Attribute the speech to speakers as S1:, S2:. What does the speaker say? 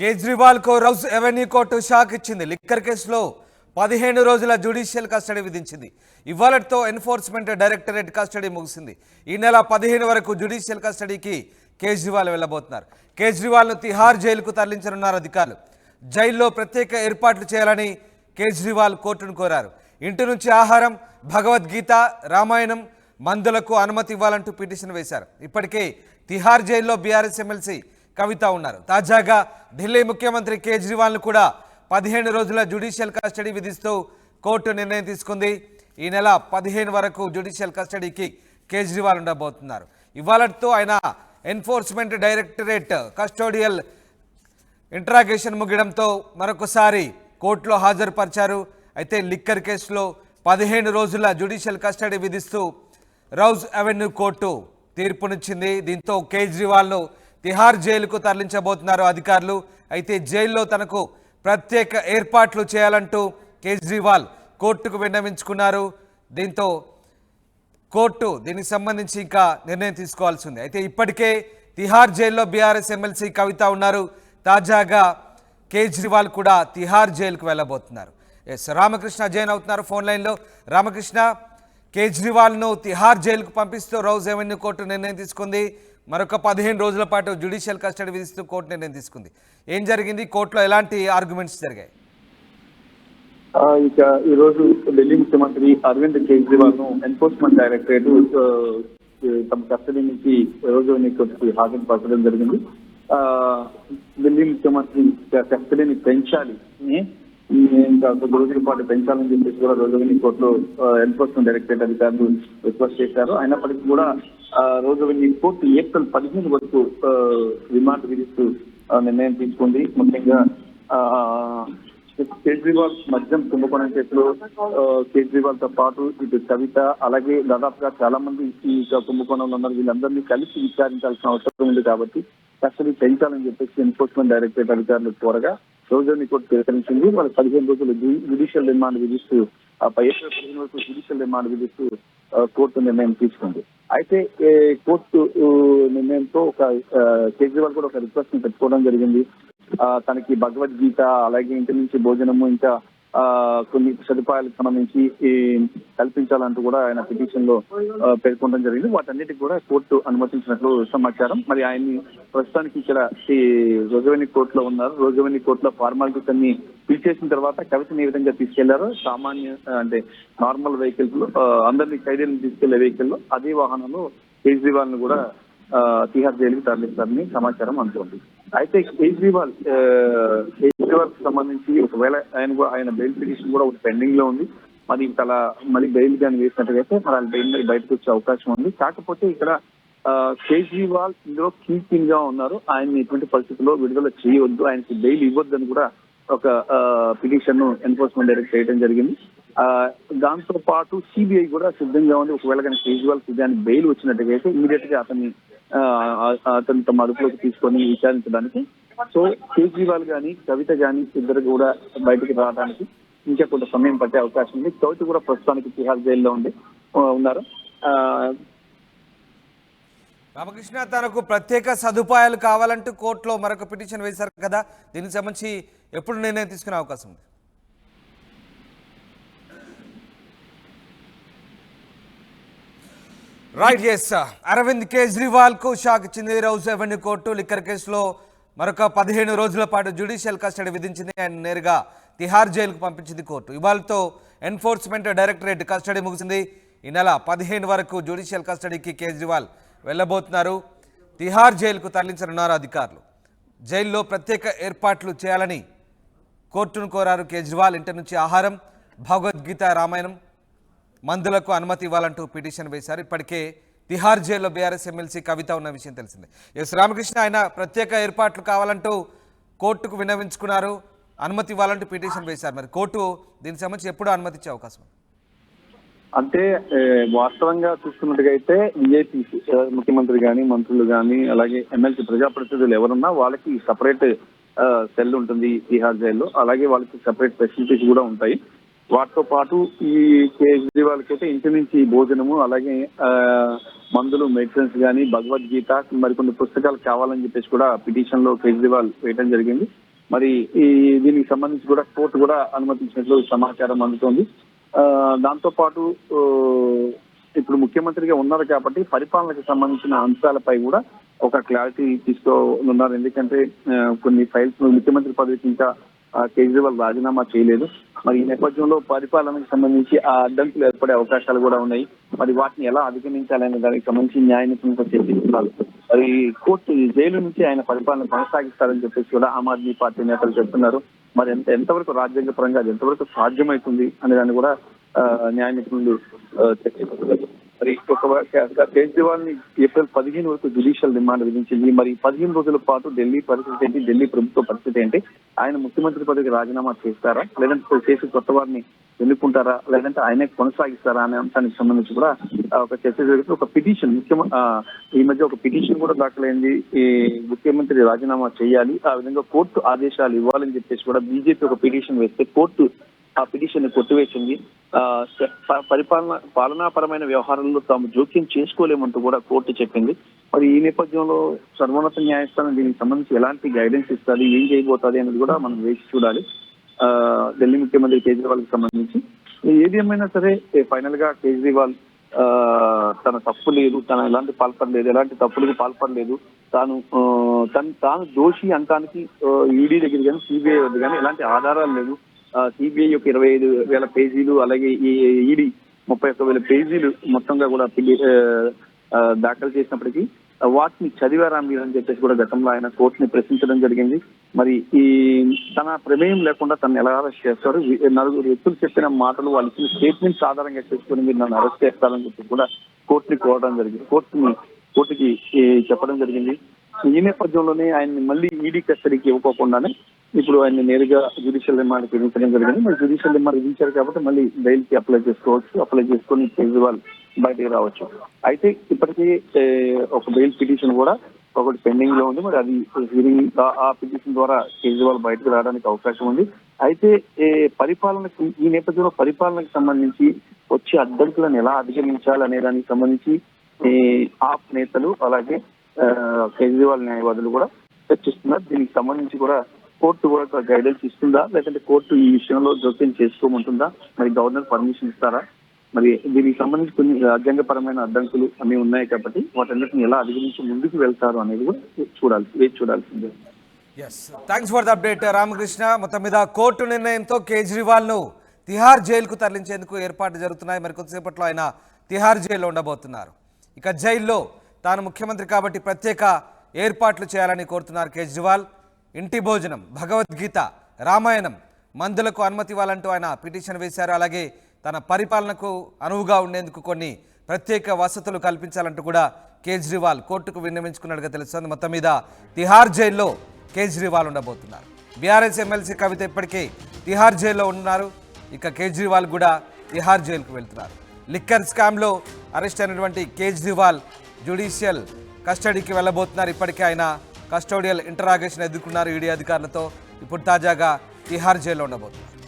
S1: కేజ్రీవాల్ కు rows avenue court shock ఇచ్చింది. Liquor కేసులో 15 రోజుల జ్యుడిషియల్ కస్టడీ విధించింది. ఇవాళతో ఎన్ఫోర్స్మెంట్ డైరెక్టరేట్ కస్టడీ ముగిసింది. ఈ నెల 15 వరకు జ్యుడిషియల్ కస్టడీకి కేజ్రీవాల్ వెళ్లబోతున్నారు. కేజ్రీవాల్ను తిహార్ జైలుకు తరలించనున్నారు అధికారులు. జైల్లో ప్రత్యేక ఏర్పాట్లు చేయాలని కేజ్రీవాల్ కోర్టును కోరారు. ఇంటి నుంచి ఆహారం, భగవద్గీత, రామాయణం, మందులకు అనుమతి ఇవ్వాలంటూ పిటిషన్ వేశారు. ఇప్పటికే తిహార్ జైల్లో బీఆర్ఎస్ ఎమ్మెల్సీ కవిత ఉన్నారు. తాజాగా ఢిల్లీ ముఖ్యమంత్రి కేజ్రీవాల్ను కూడా 15 రోజుల జ్యుడిషియల్ కస్టడీ విధిస్తూ కోర్టు నిర్ణయం తీసుకుంది. ఈ నెల 15 వరకు జ్యుడిషియల్ కస్టడీకి కేజ్రీవాల్ ఉండబోతున్నారు. ఇవాళతో ఆయన ఎన్ఫోర్స్మెంట్ డైరెక్టరేట్ కస్టోడియల్ ఇంట్రాగేషన్ ముగియడంతో మరొకసారి కోర్టులో హాజరుపరిచారు. అయితే లిక్కర్ కేసులో 15 రోజుల జ్యుడిషియల్ కస్టడీ విధిస్తూ రౌస్ అవెన్యూ కోర్టు తీర్పునిచ్చింది. దీంతో కేజ్రీవాల్ను తిహార్ జైలుకు తరలించబోతున్నారు అధికారులు. అయితే జైల్లో తనకు ప్రత్యేక ఏర్పాట్లు చేయాలంటూ కేజ్రీవాల్ కోర్టుకు విన్నవించుకున్నారు. దీంతో కోర్టు దీనికి సంబంధించి ఇంకా నిర్ణయం తీసుకోవాల్సి ఉంది. అయితే ఇప్పటికే తిహార్ జైల్లో బీఆర్ఎస్ ఎమ్మెల్సీ కవిత ఉన్నారు. తాజాగా కేజ్రీవాల్ కూడా తిహార్ జైలుకు వెళ్ళబోతున్నారు. ఎస్ రామకృష్ణ జైన్ అవుతున్నారు ఫోన్ లైన్లో. రామకృష్ణ, కేజ్రీవాల్ను తిహార్ జైలుకు పంపిస్తూ రౌస్ ఎవెన్యూ కోర్టు నిర్ణయం తీసుకుంది. మరొక 15 రోజుల పాటు జ్యుడిషియల్ కస్టడీ విధిస్తూ కోర్టు నిర్ణయం తీసుకుంది. ఏం జరిగింది? కోర్టులో ఎలాంటి ఆర్గ్యుమెంట్స్ జరిగాయి?
S2: ఇక ఈ రోజు ఢిల్లీ ముఖ్యమంత్రి అరవింద్ కేజ్రీవాల్ ను ఎన్ఫోర్స్మెంట్ డైరెక్టరేట్ తమ కస్టడీ నుంచి రోజు కోర్టుకి హాజరుపరచడం జరిగింది. ఢిల్లీ ముఖ్యమంత్రి కస్టడీని పెంచాలి, ఇంకా కొద్ది రోజుల పాటు పెంచాలని చెప్పేసి కూడా రోజువని కోర్టులో ఎన్ఫోర్స్మెంట్ డైరెక్టరేట్ అధికారులు రిక్వెస్ట్ చేశారు. అయినప్పటికీ కూడా రోజువని కోర్టు ఏప్రిల్ 15 వరకు రిమాండ్ విధిస్తూ నిర్ణయం తీసుకుంది. ముఖ్యంగా కేజ్రీవాల్ మద్యం కుంభకోణం కేసులో కేజ్రీవాల్ తో పాటు ఇటు కవిత, అలాగే దాదాపుగా చాలా మంది ఈ కుంభకోణంలో ఉన్నారు. వీళ్ళందరినీ కలిసి విచారించాల్సిన అవసరం ఉంది కాబట్టి కస్టడీ పెంచాలని చెప్పేసి ఎన్ఫోర్స్మెంట్ డైరెక్టరేట్ అధికారులు త్వరగా రోజుని కోర్టు తిరస్కరించింది. వాళ్ళకి 15 రోజులు జ్యుడిషియల్ రిమాండ్ విధిస్తూ ఏప్రిల్ 15 వరకు జ్యుడిషియల్ రిమాండ్ విధిస్తూ కోర్టు నిర్ణయం తీసుకుంది. అయితే కోర్టు నిర్ణయంతో ఒక కేజ్రీవాల్ కూడా ఒక రిక్వెస్ట్ ని పెట్టుకోవడం జరిగింది. తనకి భగవద్గీత, అలాగే ఇంటి నుంచి భోజనము, ఇంకా కొన్ని సదుపాయాలకు సంబంధించి కల్పించాలంటూ కూడా ఆయన పిటిషన్ లో పేర్కొనడం జరిగింది. వాటన్నిటికి కూడా కోర్టు అనుమతించినట్లు సమాచారం. మరి ఆయన్ని ప్రస్తుతానికి ఇక్కడ ఈ రోజువని కోర్టులో ఉన్నారు. రోజువని కోర్టులో ఫార్మాలిటీస్ అన్ని ఫిల్ చేసిన తర్వాత కవితని ఏ విధంగా తీసుకెళ్లారో సామాన్య అంటే నార్మల్ వెహికల్స్ లో అందరినీ ఖైదీలను తీసుకెళ్లే వెహికల్ లో అదే వాహనంలో కేజ్రీవాల్ ను కూడా తిహార్ జైలుకి తరలిస్తారని సమాచారం అందుతుంది. అయితే కేజ్రీవాల్ సంబంధించి ఒకవేళ ఆయన బెయిల్ పిటిషన్ కూడా ఒక పెండింగ్ లో ఉంది. మరి మళ్ళీ బెయిల్ కానీ వేసినట్టుగైతే మరి ఆయన బెయిల్ మీద బయటకు వచ్చే అవకాశం ఉంది. కాకపోతే ఇక్కడ కేజ్రీవాల్ ఇందులో కీపింగ్ గా ఉన్నారు. ఆయన ఎటువంటి పరిస్థితుల్లో విడుదల చేయవద్దు, ఆయనకి బెయిల్ ఇవ్వద్దు అని కూడా ఒక పిటిషన్ ను ఎన్ఫోర్స్మెంట్ డైరెక్ట్ చేయడం జరిగింది. దాంతో పాటు సిబిఐ కూడా సిద్ధంగా ఉంది. ఒకవేళ కానీ కేజ్రీవాల్ దానికి బెయిల్ వచ్చినట్టుగా అయితే ఇమీడియట్ గా అతను తమ అదుపులోకి తీసుకొని విచారించడానికి. సో కేజ్రీవాల్ గాని కవిత గాని ఇద్దరు కూడా బయటకు రావడానికి ఇంకా కొంత సమయం పట్టే అవకాశం ఉంది. కవిత కూడా ప్రస్తుతానికి తిహార్ జైల్లో ఉన్నారు.
S1: రామకృష్ణ, తనకు ప్రత్యేక సదుపాయాలు కావాలంటూ కోర్టులో మరొక పిటిషన్ వేశారు కదా, దీనికి సంబంధించి ఎప్పుడు నిర్ణయం తీసుకునే అవకాశం ఉంది? Right, yes. అరవింద్ కేజ్రీవాల్ కు షాక్ ఇచ్చింది రౌస్ అవెన్యూ కోర్టు. లిక్కర్ కేసులో మరొక 15 రోజుల పాటు జ్యుడిషియల్ కస్టడీ విధించింది. ఆయన నేరుగా తిహార్ జైలుకు పంపించింది కోర్టు. ఇవాళతో ఎన్ఫోర్స్మెంట్ డైరెక్టరేట్ కస్టడీ ముగిసింది. ఈ నెల 15 వరకు జ్యుడిషియల్ కస్టడీకి కేజ్రీవాల్ వెళ్ళబోతున్నారు. తిహార్ జైలుకు తరలించనున్నారు అధికారులు. జైల్లో ప్రత్యేక ఏర్పాట్లు చేయాలని కోర్టును కోరారు కేజ్రీవాల్. ఇంటి నుంచి ఆహారం, భగవద్గీత, రామాయణం, మందులకు అనుమతి ఇవ్వాలంటూ పిటిషన్ వేశారు. ఇప్పటికే తిహార్ జైల్లో బీఆర్ఎస్ ఎమ్మెల్సీ కవిత ఉన్న విషయం తెలిసిందే. ఎస్ రామకృష్ణ, ఆయన ప్రత్యేక ఏర్పాట్లు కావాలంటూ కోర్టుకు విన్నవించుకున్నారు, అనుమతి ఇవ్వాలంటూ పిటిషన్ వేశారు. మరి కోర్టు దీనికి సంబంధించి ఎప్పుడు అనుమతి ఇచ్చే అవకాశం?
S2: అంటే వాస్తవంగా చూసుకున్నట్టుగా అయితే విఐపీసీ ముఖ్యమంత్రి గాని, మంత్రులు గాని, అలాగే ఎమ్మెల్సీ ప్రజాప్రతినిధులు ఎవరున్నా వాళ్ళకి సపరేట్ సెల్ ఉంటుంది తిహార్ జైల్లో. అలాగే వాళ్ళకి సపరేట్ ఫెసిలిటీస్ కూడా ఉంటాయి. వాటితో పాటు ఈ కేజ్రీవాల్ కి అయితే ఇంటి నుంచి భోజనము, అలాగే మందులు, మెడిసిన్స్ కానీ, భగవద్గీత, మరికొన్ని పుస్తకాలు కావాలని చెప్పేసి కూడా పిటిషన్ లో కేజ్రీవాల్ వేయడం జరిగింది. మరి ఈ దీనికి సంబంధించి కూడా కోర్టు కూడా అనుమతించినట్లు సమాచారం అందుతోంది. దాంతో పాటు ఇప్పుడు ముఖ్యమంత్రిగా ఉన్నారు కాబట్టి పరిపాలనకు సంబంధించిన అంశాలపై కూడా ఒక క్లారిటీ తీసుకోనున్నారు. ఎందుకంటే కొన్ని ఫైల్స్ ముఖ్యమంత్రి పదవికి ఇంకా కేజ్రీవాల్ రాజీనామా చేయలేదు. మరి ఈ నేపథ్యంలో పరిపాలనకు సంబంధించి ఆ అడ్డంకులు ఏర్పడే అవకాశాలు కూడా ఉన్నాయి. మరి వాటిని ఎలా అధిగమించాలనే దానికి సంబంధించి న్యాయ నిపుణులతో చర్చిస్తున్నారు. మరి కోర్టు జైలు నుంచి ఆయన పరిపాలన కొనసాగిస్తారని చెప్పేసి కూడా ఆమ్ ఆద్మీ పార్టీ నేతలు చెప్తున్నారు. మరి ఎంతవరకు రాజ్యాంగపరంగా అది ఎంతవరకు సాధ్యమవుతుంది అనే దాన్ని కూడా న్యాయ నిపుణులు చర్చిస్తున్నారు. మరి కేజ్రీవాల్ ని ఏప్రిల్ 15 వరకు జ్యుడిషియల్ రిమాండ్ విధించింది. మరి 15 రోజుల పాటు ఢిల్లీ పరిస్థితి ఏంటి, ఢిల్లీ ప్రభుత్వ పరిస్థితి ఏంటి, ఆయన ముఖ్యమంత్రి పదవికి రాజీనామా చేస్తారా, లేదంటే చేసి కొత్త వారిని ఎన్నుకుంటారా, లేదంటే ఆయనే కొనసాగిస్తారా అనే అంశానికి సంబంధించి కూడా ఒక చర్చ జరుగుతుంది. ఒక పిటిషన్ ఈ మధ్య ఒక పిటిషన్ కూడా దాఖలైంది. ఈ ముఖ్యమంత్రి రాజీనామా చేయాలి, ఆ విధంగా కోర్టు ఆదేశాలు ఇవ్వాలని చెప్పేసి కూడా బీజేపీ ఒక పిటిషన్ వేస్తే కోర్టు ఆ పిటిషన్ ని కొట్టివేసింది. పాలనాపరమైన వ్యవహారాల్లో తాము జోక్యం చేసుకోలేమంటూ కూడా కోర్టు చెప్పింది. మరి ఈ నేపథ్యంలో సర్వోన్నత న్యాయస్థానం దీనికి సంబంధించి ఎలాంటి గైడెన్స్ ఇస్తుంది, ఏం చేయబోతుంది అనేది కూడా మనం వేసి చూడాలి. ఢిల్లీ ముఖ్యమంత్రి కేజ్రీవాల్ కి సంబంధించి ఏది ఏమైనా సరే ఫైనల్ గా కేజ్రీవాల్ తన తప్పు లేదు, తన ఎలాంటి పాల్పడలేదు, ఎలాంటి తప్పులకు పాల్పడలేదు, తాను దోషి అంటానికి ఈడీ దగ్గర కానీ సిబిఐ వద్ద కానీ ఎలాంటి ఆధారాలు లేవు. సిబిఐ యొక్క 25,000 పేజీలు, అలాగే ఈ ఈడీ 31,000 పేజీలు మొత్తంగా కూడా దాఖలు చేసినప్పటికీ వాటిని చదివారా మీరు అని చెప్పేసి కూడా గతంలో ఆయన కోర్టుని ప్రశ్నించడం జరిగింది. మరి ఈ తన ప్రమేయం లేకుండా తను ఎలా అరెస్ట్ చేస్తారు, 4 వ్యక్తులు చెప్పిన మాటలు, వాళ్ళు ఇచ్చిన స్టేట్మెంట్స్ ఆధారంగా చేసుకుని మీరు నన్ను అరెస్ట్ చేస్తారని చెప్పి కూడా కోర్టుని కోరడం జరిగింది, కోర్టుకి చెప్పడం జరిగింది. ఈ నేపథ్యంలోనే ఆయన్ని మళ్ళీ ఈడీ కస్టడీకి ఇవ్వకోకుండానే ఇప్పుడు ఆయన నేరుగా జ్యుడిషియల్ రిమాండ్ విధించడం జరిగింది. మరి జ్యుడిషియల్ రిమాండ్ విధించారు కాబట్టి మళ్ళీ బెయిల్ కి అప్లై చేసుకోవచ్చు, అప్లై చేసుకుని కేజ్రీవాల్ బయటకు రావచ్చు. అయితే ఇప్పటికీ ఒక బెయిల్ పిటిషన్ కూడా ఒకటి పెండింగ్ లో ఉంది. మరి అది హీరింగ్ ఆ పిటిషన్ ద్వారా కేజ్రీవాల్ బయటకు రావడానికి అవకాశం ఉంది. అయితే పరిపాలనకు ఈ నేపథ్యంలో పరిపాలనకు సంబంధించి వచ్చే అడ్డంకులను ఎలా అధిగమించాలి అనే దానికి సంబంధించి ఆప్ నేతలు అలాగే కేజ్రీవాల్ న్యాయవాదులు కూడా చర్చిస్తున్నారు. దీనికి సంబంధించి కూడా కోర్టు కూడా గైడెన్స్ ఇస్తుందా, లేదంటే కోర్టు ఈ విషయంలో జోక్యం చేసుకోమంటుందా, మరి గవర్నర్ పర్మిషన్ ఇస్తారా, మరి దీనికి సంబంధించి కొన్ని రాజ్యాంగపరమైన అడ్డంకులు అన్ని ఉన్నాయి కాబట్టి వాటన్నిటిని ఎలా అధిగమించి ముందుకు వెళ్తారు అనేది కూడా వేచి చూడాల్సిందే.
S1: Thanks for the update Ramakrishna. మొత్తం మీద కోర్టు నిర్ణయంతో కేజ్రీవాల్ ను తిహార్ జైలుకు తరలించేందుకు ఏర్పాట్లు జరుగుతున్నాయి. మరి కొద్దిసేపట్లో ఆయన తిహార్ జైల్లో ఉండబోతున్నారు. ఇక జైల్లో తాను ముఖ్యమంత్రి కాబట్టి ప్రత్యేక ఏర్పాట్లు చేయాలని కోరుతున్నారు కేజ్రీవాల్. ఇంటి భోజనం, భగవద్గీత, రామాయణం, మందులకు అనుమతి ఇవ్వాలంటూ ఆయన పిటిషన్ వేశారు. అలాగే తన పరిపాలనకు అనువుగా ఉండేందుకు కొన్ని ప్రత్యేక వసతులు కల్పించాలంటూ కూడా కేజ్రీవాల్ కోర్టుకు విన్నవించుకున్నట్టుగా తెలుస్తోంది. మొత్తం మీద తిహార్ జైల్లో కేజ్రీవాల్ ఉండబోతున్నారు. బీఆర్ఎస్ ఎమ్మెల్సీ కవిత ఇప్పటికే తిహార్ జైల్లో ఉన్నారు. ఇక కేజ్రీవాల్ కూడా తిహార్ జైలుకు వెళ్తున్నారు. లిక్కర్ స్కామ్లో అరెస్ట్ అయినటువంటి కేజ్రీవాల్ జ్యుడిషియల్ కస్టడీకి వెళ్ళబోతున్నారు. ఇప్పటికే ఆయన కస్టోడియల్ ఇంటరాగేషన్ ఎదుర్కొన్నారు ఈడీ అధికారులతో. ఇప్పుడు తాజాగా తిహార్ జైల్లో ఉండబోతున్నారు.